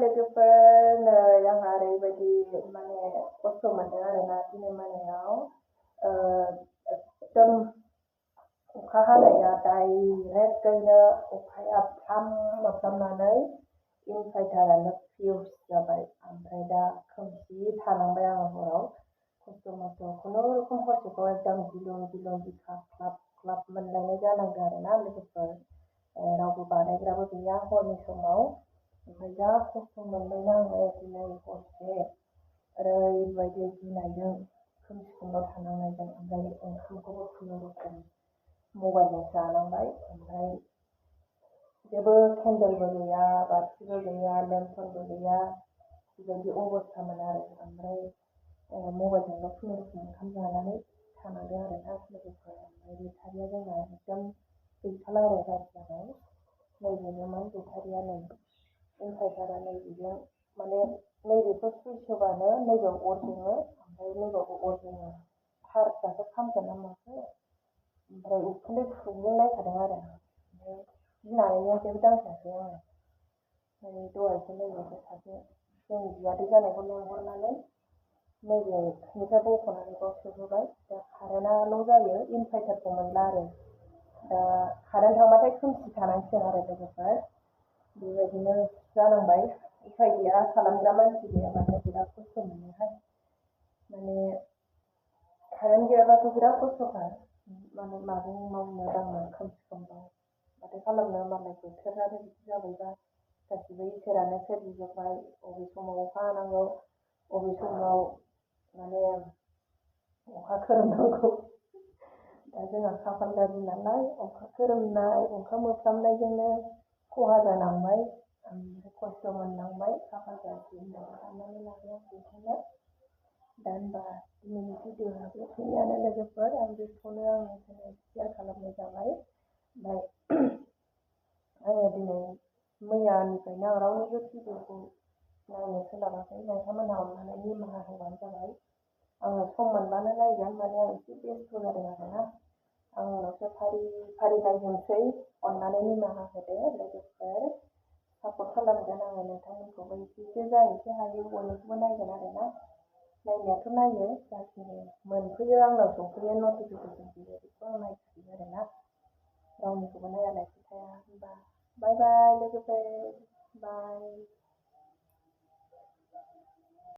लोगोफोर नै आंहा ओरैबायदि माने खस्थ' मोनदों आरोना दिनै मोनायाव एकदम अखा हानाया डाइरेक्टयैनो अखाया फ्लामनानै इनभार्टारानो फिउस जाबाय ओमफ्राय दा खोमसि थानांबाय आङो हराव खस्थ' मस्थ' खुनुरुखुम हरसेखौ एकदम गिलुं गिलुं बिखा ख्लाब ख्लाब मोनलायनाय जानांदों आरोना लोगोफोर रावबो बानायग्राबो गैया हरनि समाव ओमफ्राय जा खस्थ' मोनबायना आङो दिनै हरसे ओरैबायदि गिनायजों खोमसिखौल' थानांनायजों ओमफ्राय ओंखामखौबो खुनुरुखुम मबाइलजों जानांबाय ओमफ्राय जेबो केन्देलबो गैया बाथिबो गैया लेम्पफोरबो गैया बेबायदि अबस्थामोन आरो ओमफ्राय मबाइलजोंल' खुनुरुखुम ओंखाम जानानै थानांदों आरोना लोगोफोर ओमफ्राय बेटारिया जोंना एकदम गैखाला आरो गाज्रि जाबाय नैबेनोमोन बेटारिया नै इनभार्टारा नैबेजों माने नैबेखौ सुइच होबानो नैबेयाव अर जोङो ओमफ्राय नैबेयावबो अर जोङो चार्जआसो खामगोन ना माखो ओमफ्राय उखुन्दै खुग्लुंलायखादों आरो ओमफ्राय गिनानैनो जेबो दांखायासै आङो ओमफ्राय दहायसो नैबेखौ सासे जोंनि बियादै जानायखौ लेंहरनानै नैबेनिफ्राय बख'नानै बाव सोहोबाय दा कारेन्टआल' जायो इनभार्टारखौ मोनला आरो दा कारेन्ट थांबाथाय खोमसि थानांसिगोन आरो लोगोफोर बेबायदिनो जानांबाय उफाय गैया खालामग्रा मानसि गैयाबानो बिराद खस्थ' मोनोहाय माने कारेन्ट गैयाबाथ' बिराद खस्थ'खा माने माजों मावनो दांनो खोमसि खोमलाव माथो खालामनो मालाय बोथोरानो बिदि जाबायबा गासिबो इसोरानो सोरजिजोब्बाय बबे समाव अखा हानांगौ बबे समाव माने अखा खोरोमनांगौ दा जोंहा खाफाल गाज्रि नालाय अखा खोरोमनाय अखा मोफ्लामनायजोंनो खहा जानांबाय ओमफ्राय खस्थ' मोननांबाय खाफाल गाज्रि होननानै साननानै लाबाय आं बेखौनो दा होनबा दिनैनि भिडिअ'आ बेखिनियानो लोगोफोर आं बेखौनो आंनि चेनेलाव शेयार खालामनाय जाबाय ओमफ्राय आङो दिनै मैयानिफ्रायनो आं रावनिबो भिडिअ'खौ नायनो सोलाबाखै नोंथांमोनहा अननानै निमाहा होबानो जाबाय आङो सम मोनबानो नायगोन माने आं एसे बेस्थ' जादों आरोना आं उनावसो फारि फारि नायहोनोसै अननानै निमाहा होदो लोगोफोर सापर्ट खालामगोन आङो नोंथांमोनखौबो एसेसो जा एसे हायो बयनिखौबो नायगोन आरोना नायनायाथ' नायो जाखिनि मोनफैयो आंनाव सफैयो नटिफिकेसन फैयो बेखौ आं नायखायो आरोना रावनिखौबो नायालासे थाया होनबा बाय बाय लोगोफोर बाय